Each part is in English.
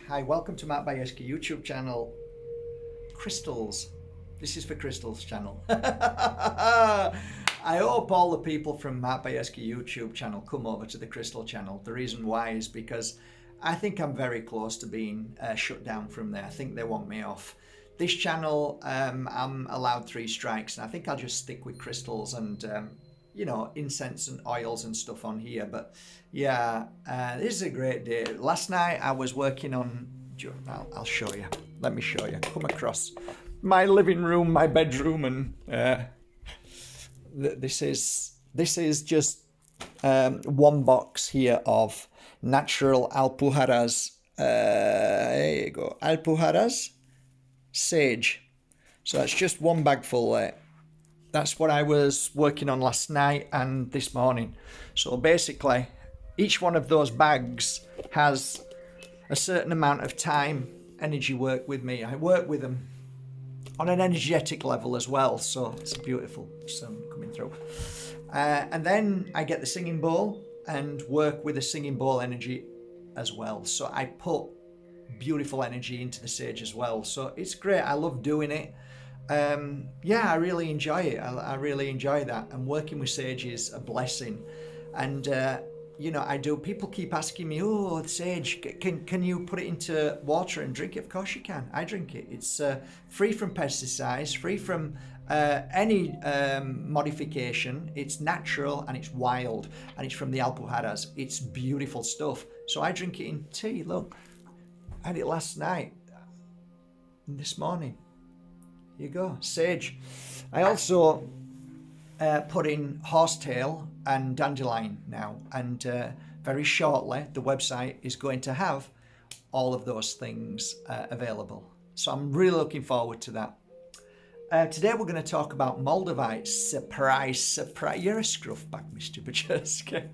Hi, welcome to Matt Bajerski YouTube channel. Crystals. This is for Crystals channel. I hope all the people from Matt Bajerski YouTube channel come over to the Crystal channel. The reason why is because I think I'm very close to being shut down from there. I think they want me off. This channel, I'm allowed 3 strikes, and I think I'll just stick with crystals and you know, incense and oils and stuff on here. But yeah, this is a great day. Last night I was working on, I'll show you. Let me show you. Come across my living room, my bedroom, and this is just one box here of natural Alpujarras. There you go, Alpujarras sage. So that's just one bag full there. That's what I was working on last night and this morning. So basically, each one of those bags has a certain amount of time, energy work with me. I work with them on an energetic level as well. So it's beautiful sun coming through. And then I get the singing bowl and work with the singing bowl energy as well. So I put beautiful energy into the sage as well. So it's great. I love doing it. Yeah, I really enjoy it. I really enjoy that. And working with sage is a blessing. And, you know, people keep asking me, oh, sage, can you put it into water and drink it? Of course you can. I drink it. It's free from pesticides, free from any modification. It's natural and it's wild. And it's from the Alpujarras. It's beautiful stuff. So I drink it in tea. Look, I had it last night and this morning. Here you go, sage. I also put in horsetail and dandelion now, and very shortly the website is going to have all of those things available. So I'm really looking forward to that. Today we're going to talk about Moldavites. Surprise. You're a scruff bag, Mr. Bajerski.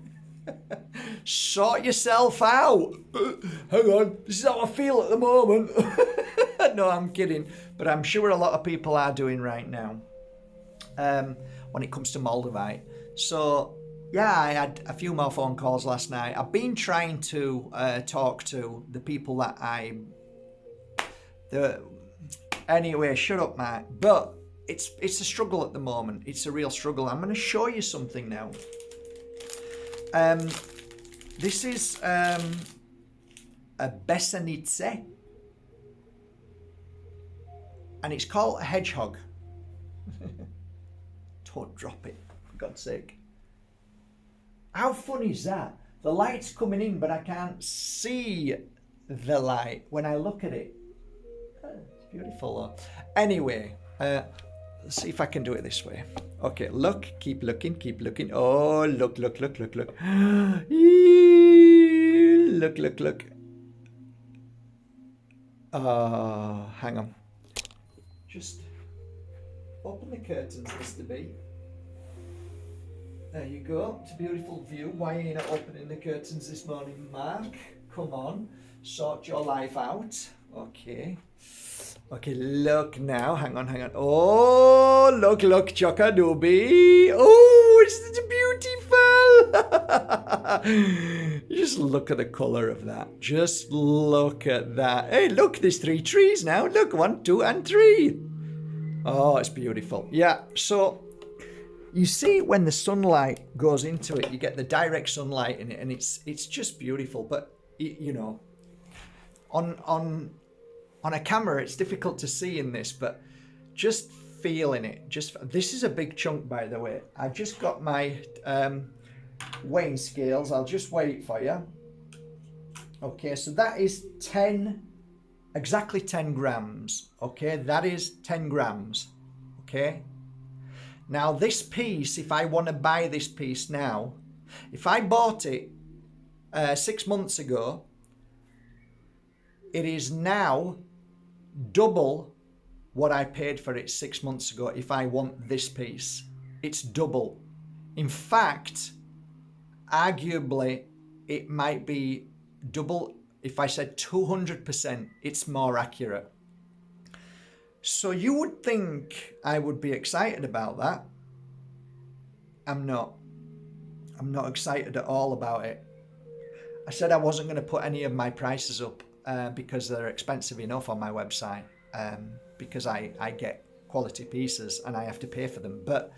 Sort yourself out. Hang on, this is how I feel at the moment. No, I'm kidding, but I'm sure a lot of people are doing right now when it comes to Moldavite. So yeah, I had a few more phone calls last night. I've been trying to talk to the people that anyway, shut up, Matt. But it's a struggle at the moment. It's a real struggle. I'm going to show you something now. This is a Besenice, and it's called a hedgehog. Don't drop it, for God's sake. How funny is that? The light's coming in, but I can't see the light when I look at it. It's beautiful though. Anyway, let's see if I can do it this way. Okay, look, keep looking, keep looking. Oh, look. Look. Look. Oh, hang on. Just open the curtains, Mr. B. There you go. It's a beautiful view. Why are you not opening the curtains this morning, Mark? Come on, sort your life out. Okay, look now. Hang on. Oh, look, Chokadoobie. Oh, it's beautiful. Just look at the colour of that. Just look at that. Hey, look, there's 3 trees now. Look, 1, 2, and 3. Oh, it's beautiful. Yeah, so you see when the sunlight goes into it, you get the direct sunlight in it, and it's just beautiful. But, you know, on a camera, it's difficult to see in this, but just feeling it. This is a big chunk, by the way. I've just got my weighing scales. I'll just weigh it for you. Okay, so that is exactly 10 grams. Okay, that is 10 grams. Okay. Now this piece, if I want to buy this piece now, if I bought it 6 months ago, it is now double what I paid for it 6 months ago. If I want this piece, it's double. In fact, arguably, it might be double. If I said 200%, it's more accurate. So you would think I would be excited about that. I'm not. I'm not excited at all about it. I said I wasn't going to put any of my prices up because they're expensive enough on my website, because I get quality pieces and I have to pay for them. But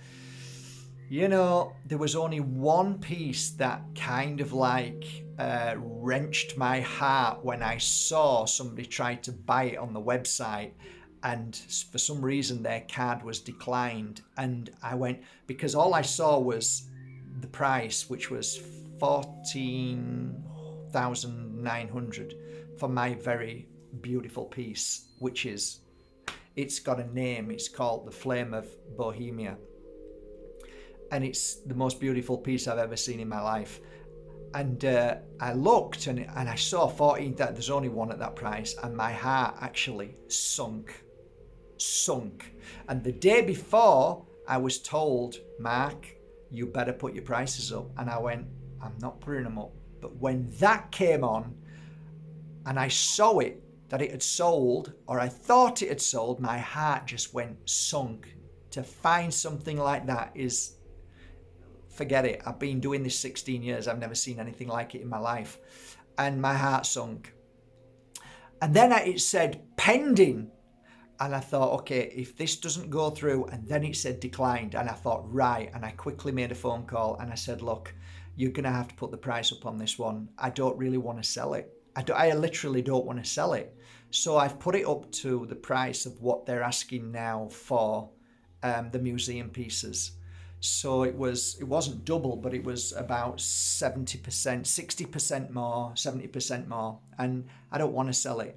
you know, there was only one piece that kind of like wrenched my heart when I saw somebody try to buy it on the website, and for some reason their card was declined. And I went, because all I saw was the price, which was 14,900 for my very beautiful piece, which is, it's got a name. It's called the Flame of Bohemia. And it's the most beautiful piece I've ever seen in my life. And I looked and I saw 14, that there's only one at that price, and my heart actually sunk. And the day before, I was told, Mark, you better put your prices up. And I went, I'm not putting them up. But when that came on and I saw it, that it had sold, or I thought it had sold, my heart just went sunk. To find something like that is, forget it. I've been doing this 16 years. I've never seen anything like it in my life. And my heart sunk. And then it said pending. And I thought, okay, if this doesn't go through, and then it said declined. And I thought, right. And I quickly made a phone call and I said, look, you're going to have to put the price up on this one. I don't really want to sell it. I literally don't want to sell it. So I've put it up to the price of what they're asking now for the museum pieces. So it wasn't double, but it was about 70%, 60% more, 70% more. And I don't want to sell it.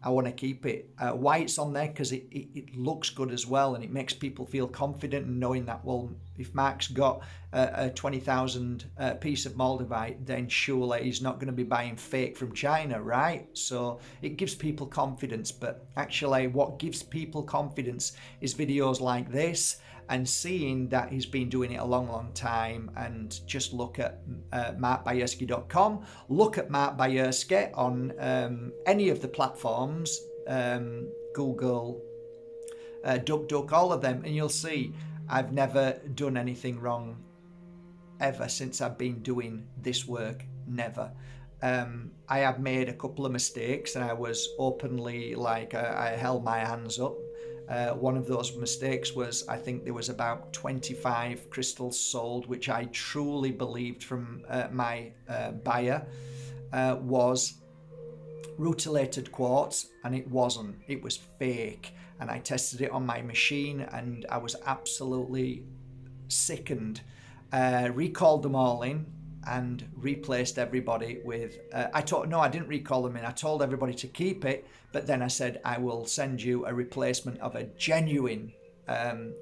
I want to keep it. Why it's on there? Because it looks good as well, and it makes people feel confident in knowing that, well, if Mark's got a 20,000 piece of Moldavite, then surely he's not going to be buying fake from China, right? So it gives people confidence. But actually what gives people confidence is videos like this, and seeing that he's been doing it a long time. And just look at markbajerski.com, look at Mark Bajerski on any of the platforms, Google, DuckDuck, all of them, and you'll see I've never done anything wrong ever since I've been doing this work. Never. I have made a couple of mistakes, and I was openly like, I held my hands up. One of those mistakes was, I think there was about 25 crystals sold, which I truly believed from my buyer was rutilated quartz, and it wasn't. It was fake, and I tested it on my machine and I was absolutely sickened. Recalled them all in and replaced everybody with I didn't recall them in. I told everybody to keep it, but then I said I will send you a replacement of a genuine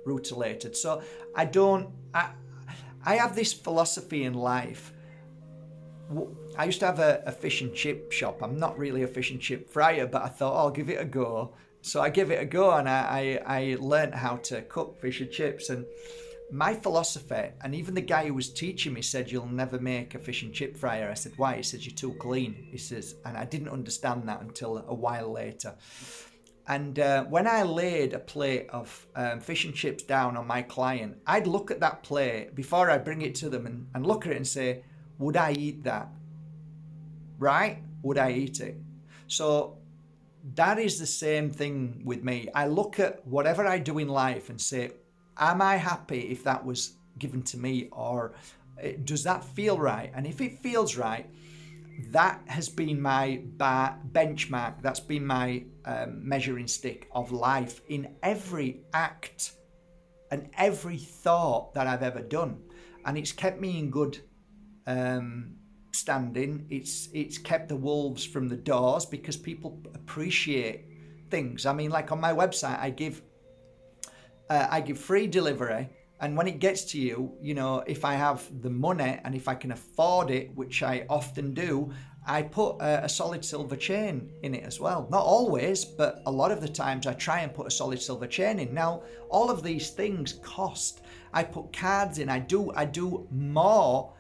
rutilated. So I have this philosophy in life. I used to have a fish and chip shop. I'm not really a fish and chip fryer, but I thought, I'll give it a go. So I gave it a go, and I learned how to cook fish and chips. And my philosophy, and even the guy who was teaching me said, you'll never make a fish and chip fryer. I said, why? He says, you're too clean. He says, and I didn't understand that until a while later. And when I laid a plate of fish and chips down on my client, I'd look at that plate before I bring it to them and look at it and say, would I eat that? Right? Would I eat it? So that is the same thing with me. I look at whatever I do in life and say, am I happy if that was given to me, or does that feel right? And if it feels right, that has been my benchmark. That's been my measuring stick of life in every act and every thought that I've ever done. And it's kept me in good standing. It's kept the wolves from the doors, because people appreciate things. I mean, like on my website, I give free delivery, and when it gets to you, you know, if I have the money and if I can afford it, which I often do, I put a solid silver chain in it as well. Not always, but a lot of the times I try and put a solid silver chain in. Now, all of these things cost. I put cards in. I do more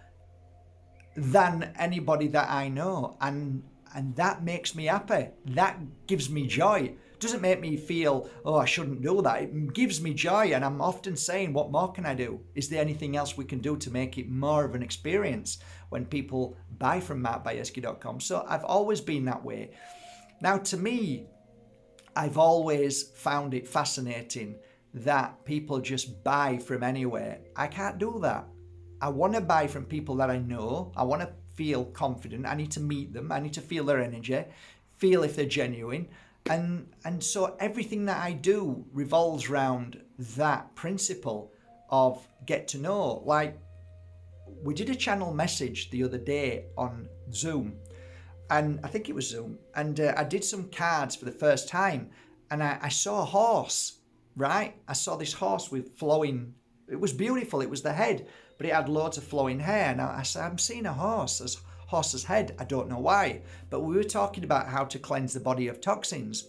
than anybody that I know, and And that makes me happy. That gives me joy. It doesn't make me feel, oh, I shouldn't do that. It gives me joy. And I'm often saying, what more can I do? Is there anything else we can do to make it more of an experience when people buy from Bajerski.com? So I've always been that way. Now, to me, I've always found it fascinating that people just buy from anywhere. I can't do that. I want to buy from people that I know. I want to feel confident. I need to meet them. I need to feel their energy, feel if they're genuine. And so everything that I do revolves around that principle of get to know. Like, we did a channel message the other day on Zoom, and I think it was Zoom, and I did some cards for the first time, and I saw a horse, right? I saw this horse with flowing, it was beautiful, it was the head, but it had loads of flowing hair. Now I said, I'm seeing a horse's head, I don't know why, but we were talking about how to cleanse the body of toxins.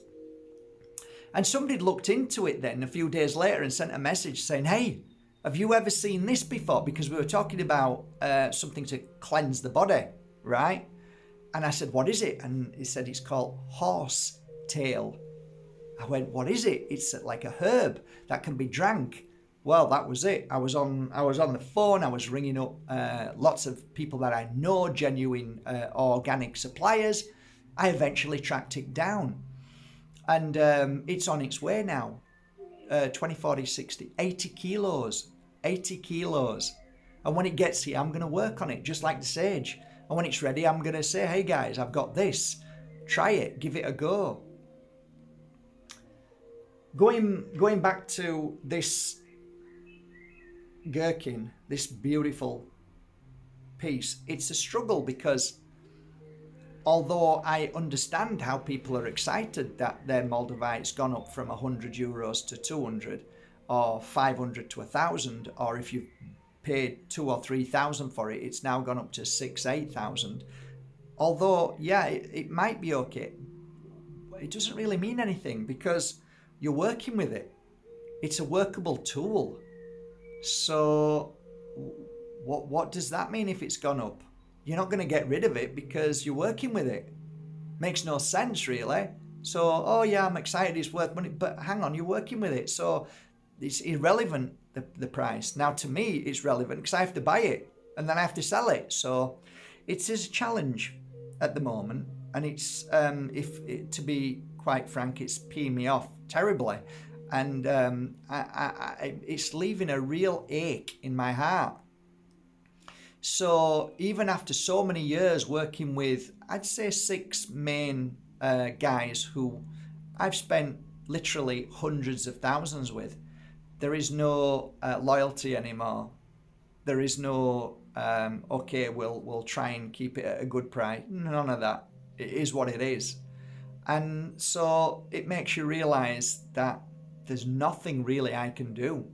And somebody looked into it then a few days later and sent a message saying, hey, have you ever seen this before? Because we were talking about something to cleanse the body, right? And I said, what is it? And he said, it's called horse tail. I went, what is it? It's like a herb that can be drank. Well, that was it. I was on the phone. I was ringing up lots of people that I know, genuine organic suppliers. I eventually tracked it down. And it's on its way now. 20, 40, 60, 80 kilos. 80 kilos. And when it gets here, I'm going to work on it, just like the sage. And when it's ready, I'm going to say, hey guys, I've got this. Try it. Give it a go. Going back to this gherkin, this beautiful piece, it's a struggle because although I understand how people are excited that their Moldavite's gone up from €100 to 200 or 500 to 1,000, or if you've paid 2,000 or 3,000 for it, it's now gone up to 6,000, 8,000. Although, yeah, it might be okay. It doesn't really mean anything because you're working with it. It's a workable tool. So what does that mean if it's gone up? You're not going to get rid of it because you're working with it. Makes no sense, really. So, oh yeah, I'm excited, it's worth money, but hang on, you're working with it. So it's irrelevant, the price. Now, to me, it's relevant because I have to buy it and then I have to sell it. So it's a challenge at the moment. And it's, to be quite frank, it's peeing me off terribly. And it's leaving a real ache in my heart. So even after so many years working with, I'd say 6 main guys who I've spent literally hundreds of thousands with, there is no loyalty anymore. There is no, okay, we'll try and keep it at a good price. None of that. It is what it is. And so it makes you realize that there's nothing really I can do.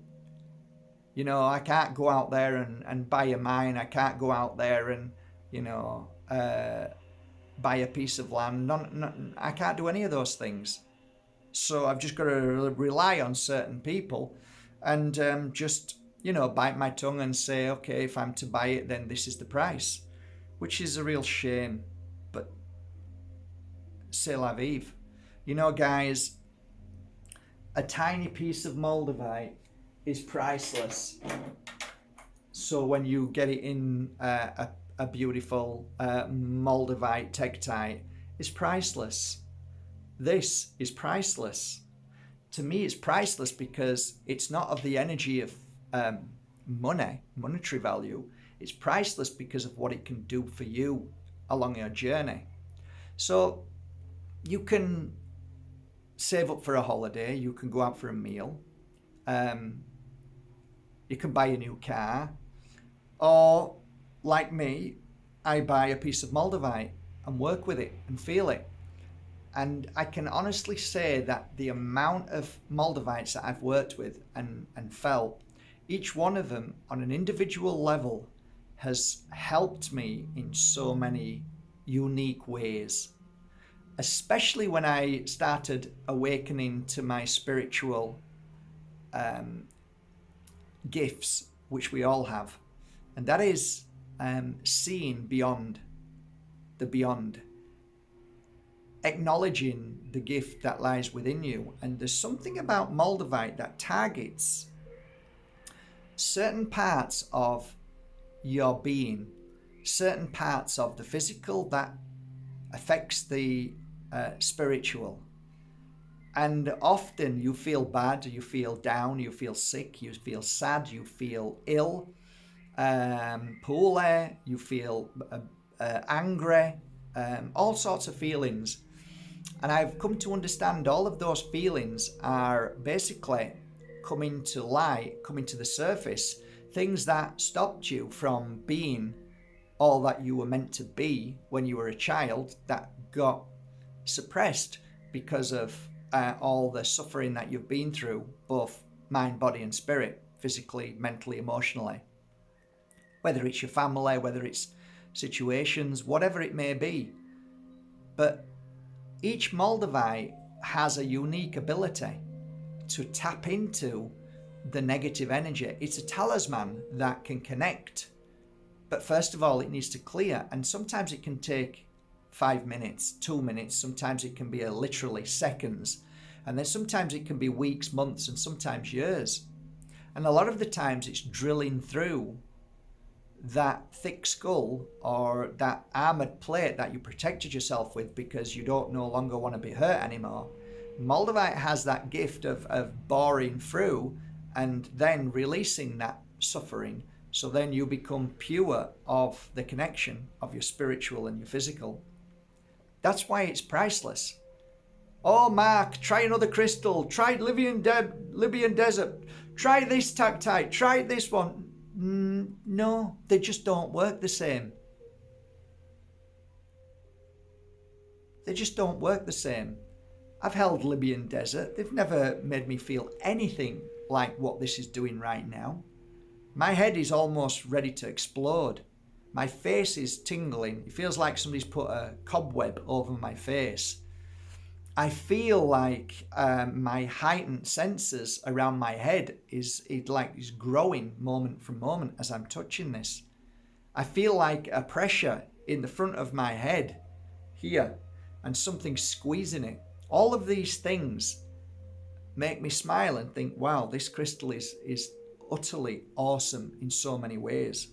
You know, I can't go out there and buy a mine. I can't go out there and, you know, buy a piece of land. I can't do any of those things. So I've just got to rely on certain people and just, you know, bite my tongue and say, okay, if I'm to buy it, then this is the price, which is a real shame. But c'est la vie. You know, guys, a tiny piece of Moldavite is priceless. So when you get it in a beautiful Moldavite tektite, it's priceless. This is priceless. To me, it's priceless because it's not of the energy of monetary value. It's priceless because of what it can do for you along your journey. So you can save up for a holiday, you can go out for a meal, you can buy a new car, or like me, I buy a piece of Moldavite and work with it and feel it. And I can honestly say that the amount of Moldavites that I've worked with and felt, each one of them on an individual level has helped me in so many unique ways. Especially when I started awakening to my spiritual gifts, which we all have. And that is seeing beyond the beyond. acknowledging the gift that lies within you. And there's something about Moldavite that targets certain parts of your being, certain parts of the physical that affects the spiritual. And often you feel bad, you feel down, you feel sick, you feel sad, you feel ill, poorly, you feel angry, all sorts of feelings. And I've come to understand all of those feelings are basically coming to light, coming to the surface, things that stopped you from being all that you were meant to be when you were a child, that got suppressed because of all the suffering that you've been through, both mind, body and spirit, physically, mentally, emotionally. Whether it's your family, whether it's situations, whatever it may be. But each Moldavite has a unique ability to tap into the negative energy. It's a talisman that can connect. But first of all, it needs to clear. And sometimes it can take 5 minutes, 2 minutes. Sometimes it can be literally seconds. And then sometimes it can be weeks, months, and sometimes years. And a lot of the times it's drilling through that thick skull or that armored plate that you protected yourself with because you don't no longer want to be hurt anymore. Moldavite has that gift of boring through and then releasing that suffering. So then you become pure of the connection of your spiritual and your physical. That's why it's priceless. Oh, Mark, try another crystal. Try Libyan desert. Try this tactite. Try this one. No, they just don't work the same. They just don't work the same. I've held Libyan desert. They've never made me feel anything like what this is doing right now. My head is almost ready to explode. My face is tingling. It feels like somebody's put a cobweb over my face. I feel like my heightened senses around my head is growing moment from moment as I'm touching this. I feel like a pressure in the front of my head here and something squeezing it. All of these things make me smile and think, wow, this crystal is utterly awesome in so many ways.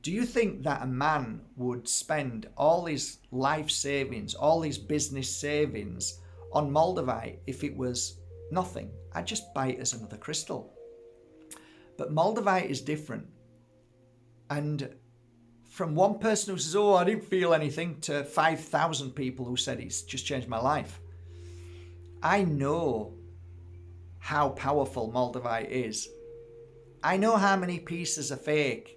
Do you think that a man would spend all his life savings, all his business savings on Moldavite if it was nothing? I'd just buy it as another crystal. But Moldavite is different. And from one person who says, oh, I didn't feel anything, to 5,000 people who said it's just changed my life. I know how powerful Moldavite is. I know how many pieces are fake.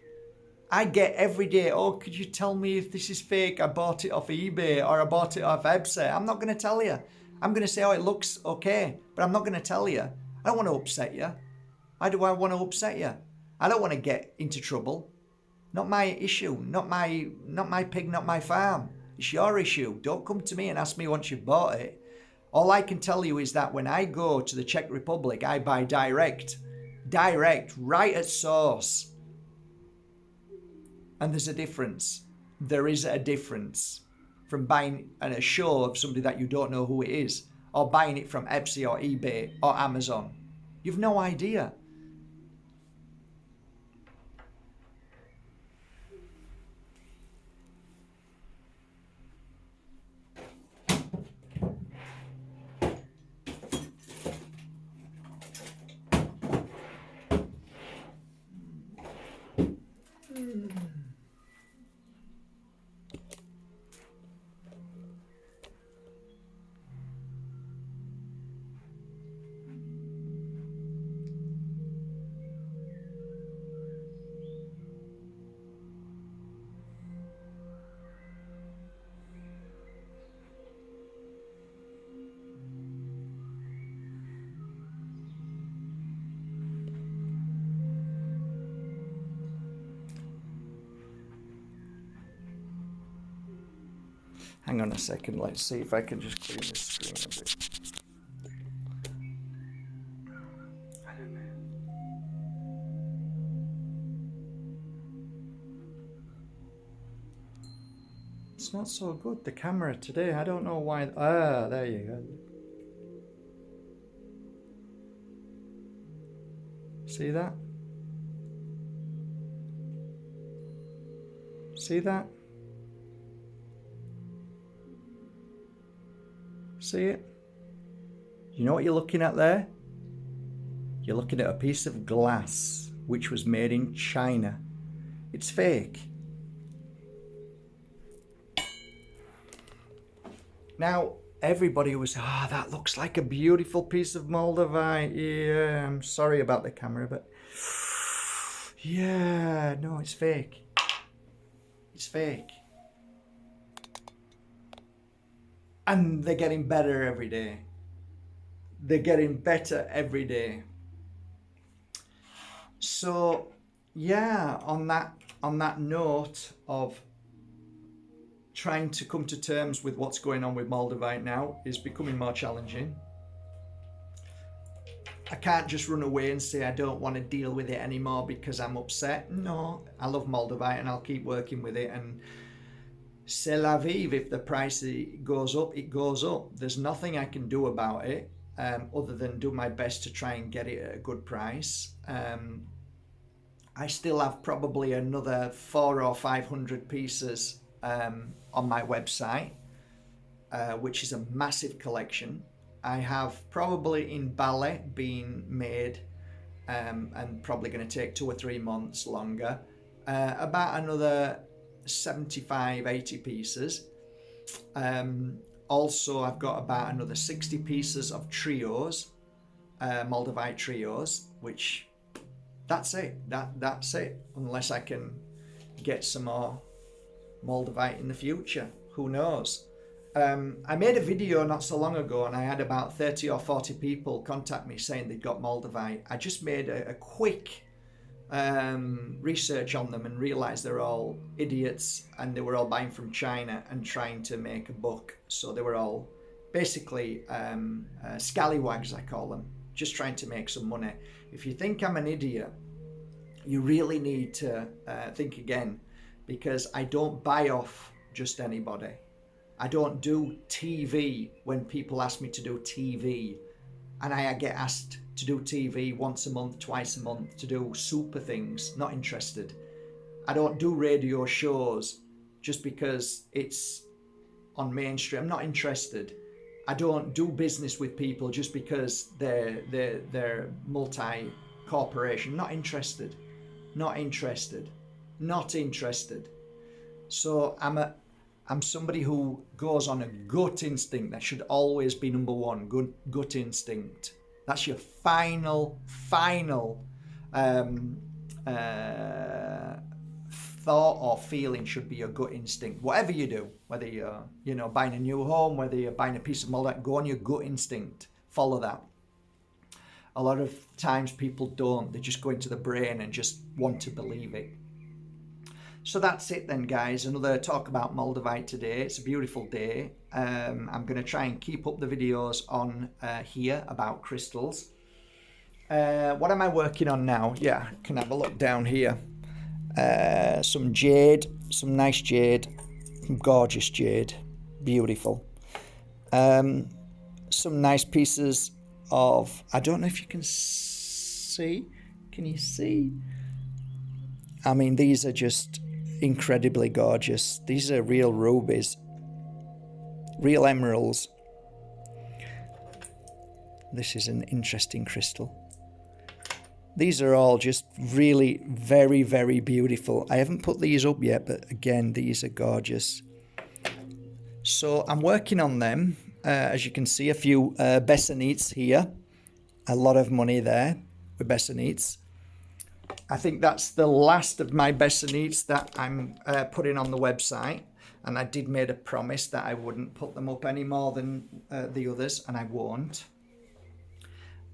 I get every day, oh, could you tell me if this is fake? I bought it off eBay or I bought it off Etsy. I'm not going to tell you. I'm going to say, oh, it looks okay, but I'm not going to tell you. I don't want to upset you. Why do I want to upset you? I don't want to get into trouble. Not my issue, not my pig, not my farm. It's your issue. Don't come to me and ask me once you've bought it. All I can tell you is that when I go to the Czech Republic, I buy direct, right at source. And there's a difference. There is a difference from buying a show of somebody that you don't know who it is, or buying it from Etsy or eBay or Amazon. You've no idea. Hang on a second, let's see if I can just clean this screen a bit. I don't know. it's not so good, the camera today. I don't know why. Ah, there you go. See that? See that? See it? You know what you're looking at there? You're looking at a piece of glass which was made in China. It's fake. Now, everybody was, that looks like a beautiful piece of Moldavite. Yeah, I'm sorry about the camera, but yeah, no, it's fake. It's fake. And they're getting better every day. They're getting better every day. So, yeah, on that note of trying to come to terms with what's going on with Moldavite now is becoming more challenging. I can't just run away and say I don't want to deal with it anymore because I'm upset. No, I love Moldavite and I'll keep working with it. And c'est la vie. If the price goes up, it goes up. There's nothing I can do about it other than do my best to try and get it at a good price. I still have probably another 400 or 500 pieces on my website, which is a massive collection. I have probably in Bali being made and probably going to take 2 or 3 months longer, about another 75, 80 pieces. Also, I've got about another 60 pieces of trios, Moldavite trios, which that's it. That's it. Unless I can get some more Moldavite in the future. Who knows? I made a video not so long ago and I had about 30 or 40 people contact me saying they'd got Moldavite. I just made a quick research on them and realized they're all idiots and they were all buying from China and trying to make a buck. So they were all basically scallywags, I call them, just trying to make some money. If you think I'm an idiot, you really need to think again, because I don't buy off just anybody. I don't do TV when people ask me to do TV, and I get asked to do TV once a month, twice a month, to do super things. Not interested. I don't do radio shows just because it's on mainstream. I'm not interested. I don't do business with people just because they're multi-corporation. Not interested. Not interested. Not interested. So I'm somebody who goes on a gut instinct. That should always be number one. Gut instinct. That's your final thought or feeling should be your gut instinct. Whatever you do, whether you're buying a new home, whether you're buying a piece of moldavite, go on your gut instinct. Follow that. A lot of times people don't. They just go into the brain and just want to believe it. So that's it then, guys. Another talk about Moldavite today. It's a beautiful day. I'm going to try and keep up the videos on here about crystals. What am I working on now? Yeah, can have a look down here. Some jade, some nice jade, some gorgeous jade, beautiful. Some nice pieces of, I don't know if you can see. Can you see? I mean, these are just incredibly gorgeous. These are real rubies, real emeralds. This is an interesting crystal. These are all just really very, very beautiful. I haven't put these up yet, but again, these are gorgeous. So I'm working on them. As you can see, a few Bessanites here. A lot of money there with Bessanites. I think that's the last of my Bessanites that I'm putting on the website. And I did make a promise that I wouldn't put them up any more than the others, and I won't.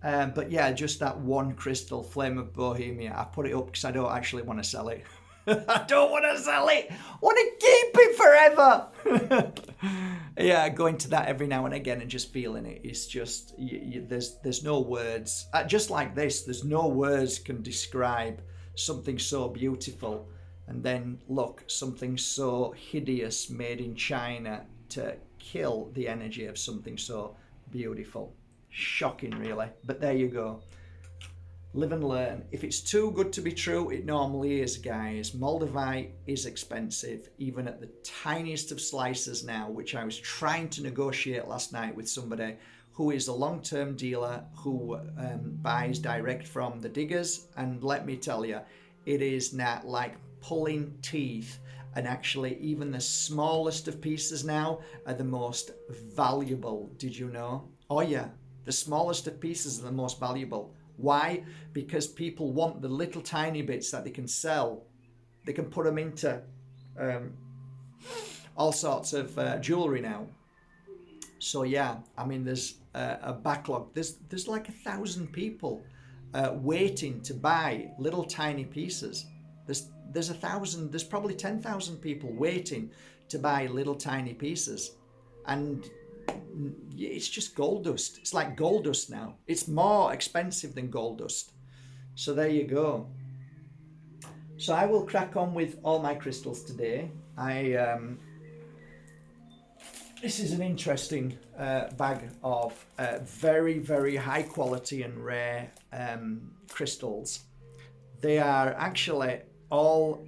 But yeah, just that one crystal, Flame of Bohemia. I put it up because I don't actually want to sell it. I don't want to sell it. I want to keep it forever. Yeah, going to that every now and again and just feeling it. It's just, there's no words. Just like this, there's no words can describe something so beautiful. And then look, something so hideous made in China to kill the energy of something so beautiful. Shocking, really. But there you go. Live and learn. If it's too good to be true, it normally is, guys. Moldavite is expensive, even at the tiniest of slices now, which I was trying to negotiate last night with somebody who is a long-term dealer who buys direct from the diggers. And let me tell you, it is not like pulling teeth. And actually, even the smallest of pieces now are the most valuable. Did you know? Oh yeah, the smallest of pieces are the most valuable. Why? Because people want the little tiny bits that they can sell. They can put them into all sorts of jewelry now. So yeah, I mean, there's a backlog. There's like 1,000 people waiting to buy little tiny pieces. There's 1,000. There's probably 10,000 people waiting to buy little tiny pieces, and it's just gold dust. It's like gold dust now. It's more expensive than gold dust. So there you go. So I will crack on with all my crystals today. This is an interesting bag of very, very high quality and rare crystals. They are actually all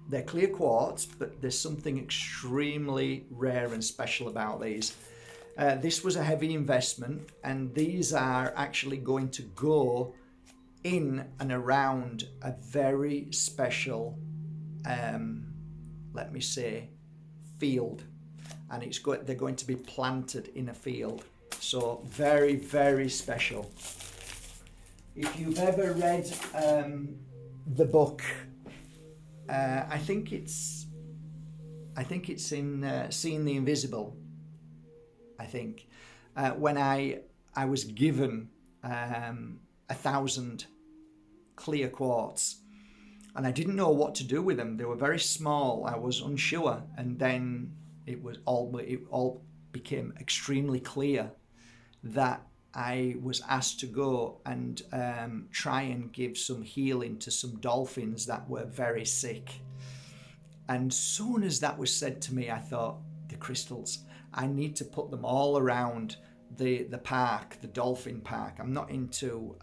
they're clear quartz, but there's something extremely rare and special about these. This was a heavy investment, and these are actually going to go in and around a very special, let me say, field. And they're going to be planted in a field. So very, very special. If you've ever read the book, I think it's in Seeing the Invisible. I think when I was given 1,000 clear quartz, and I didn't know what to do with them. They were very small. I was unsure, and then it all became extremely clear that I was asked to go and try and give some healing to some dolphins that were very sick. And soon as that was said to me, I thought, the crystals, I need to put them all around the park, the dolphin park. I'm not into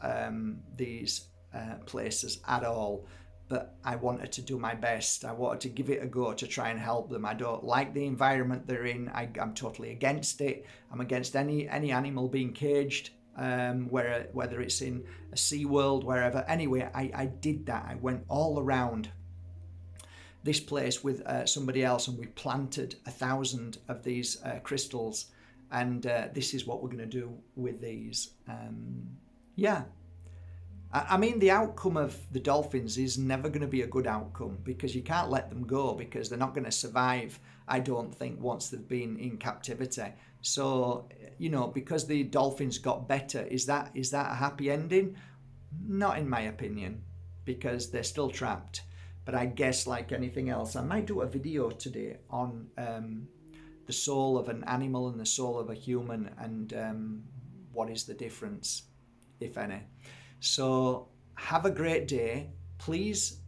these places at all, but I wanted to do my best. I wanted to give it a go to try and help them. I don't like the environment they're in. I'm totally against it. I'm against any animal being caged, whether it's in a sea world, wherever. Anyway, I did that. I went all around this place with somebody else, and we planted 1,000 of these crystals, and this is what we're going to do with these. Yeah. I mean, the outcome of the dolphins is never going to be a good outcome, because you can't let them go, because they're not going to survive, I don't think, once they've been in captivity. So, because the dolphins got better, is that a happy ending? Not in my opinion, because they're still trapped. But I guess, like anything else, I might do a video today on the soul of an animal and the soul of a human, and what is the difference, if any. So have a great day. Please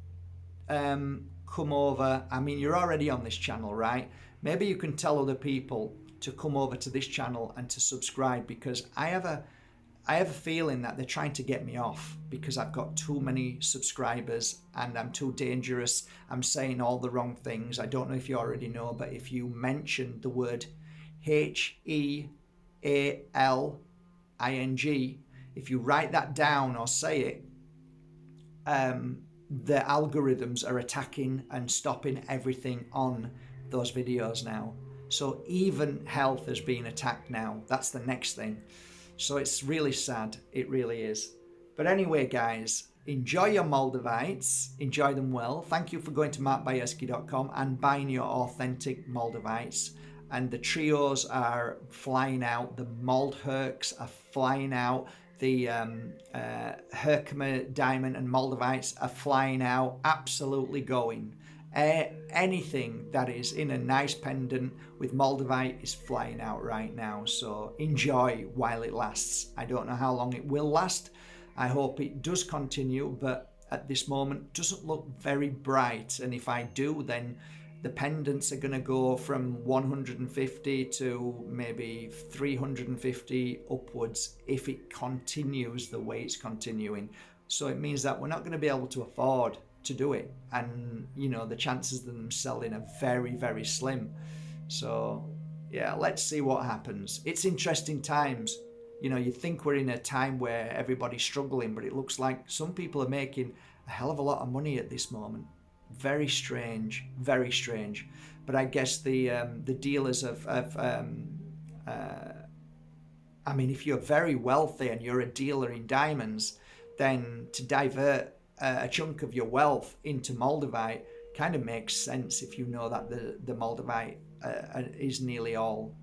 come over. I mean, you're already on this channel, right? Maybe you can tell other people to come over to this channel and to subscribe, because I have a feeling that they're trying to get me off, because I've got too many subscribers and I'm too dangerous. I'm saying all the wrong things. I don't know if you already know, but if you mention the word HEALING, if you write that down or say it, the algorithms are attacking and stopping everything on those videos now. So even health is being attacked now. That's the next thing. So it's really sad. It really is. But anyway, guys, enjoy your Moldavites. Enjoy them well. Thank you for going to markbajerski.com and buying your authentic Moldavites. And the trios are flying out. The Moldherks are flying out. The Herkimer Diamond and Moldavites are flying out. Absolutely going. Anything that is in a nice pendant with Moldavite is flying out right now. So enjoy while it lasts. I don't know how long it will last. I hope it does continue, but at this moment. Doesn't look very bright, and if I do, then the pendants are going to go from 150 to maybe 350 upwards if it continues the way it's continuing. So it means that we're not going to be able to afford to do it, and you know, the chances of them selling are very, very slim. So yeah, let's see what happens. It's interesting times. You know, you think we're in a time where everybody's struggling, but it looks like some people are making a hell of a lot of money at this moment. Very strange, very strange. But I guess the dealers I mean, if you're very wealthy and you're a dealer in diamonds, then to divert a chunk of your wealth into Moldavite kind of makes sense if you know that the Moldavite is nearly all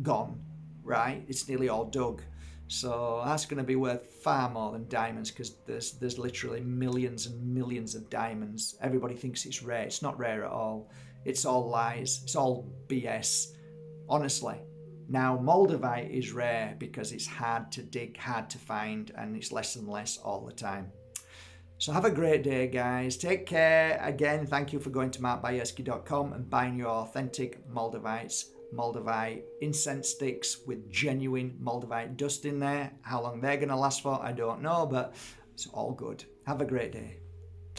gone, right? It's nearly all dug. So that's going to be worth far more than diamonds, because there's literally millions and millions of diamonds. Everybody thinks it's rare. It's not rare at all. It's all lies. It's all BS. Honestly. Now, Moldavite is rare because it's hard to dig, hard to find, and it's less and less all the time. So have a great day, guys. Take care. Again, thank you for going to markbajerski.com and buying your authentic Moldavite incense sticks with genuine Moldavite dust in there. How long they're going to last for, I don't know, but it's all good. Have a great day.